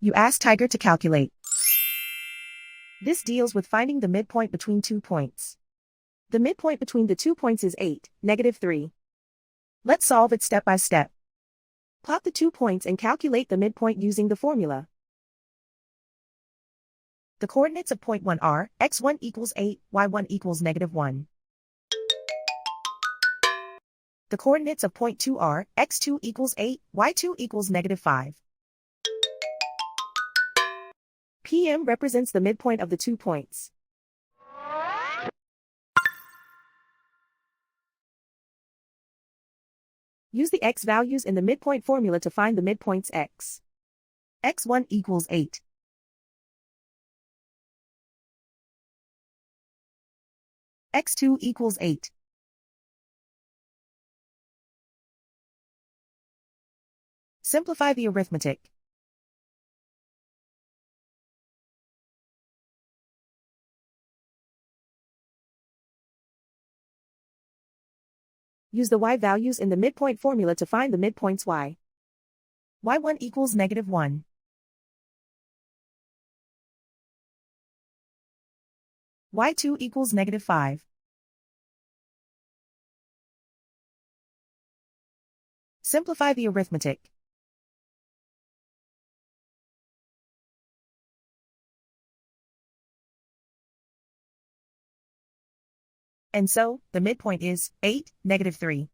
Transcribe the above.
You ask Tiger to calculate. This deals with finding the midpoint between 2 points. The midpoint between the 2 points is 8, -3. Let's solve it step by step. Plot the 2 points and calculate the midpoint using the formula. The coordinates of point 1 are x1 equals 8, y1 equals -1. The coordinates of point 2 are x2 equals 8, y2 equals -5. PM represents the midpoint of the 2 points. Use the x values in the midpoint formula to find the midpoints x. x1 equals 8. x2 equals 8. Simplify the arithmetic. Use the y values in the midpoint formula to find the midpoints y. y1 equals -1. y2 equals -5. Simplify the arithmetic. And so, the midpoint is 8, -3.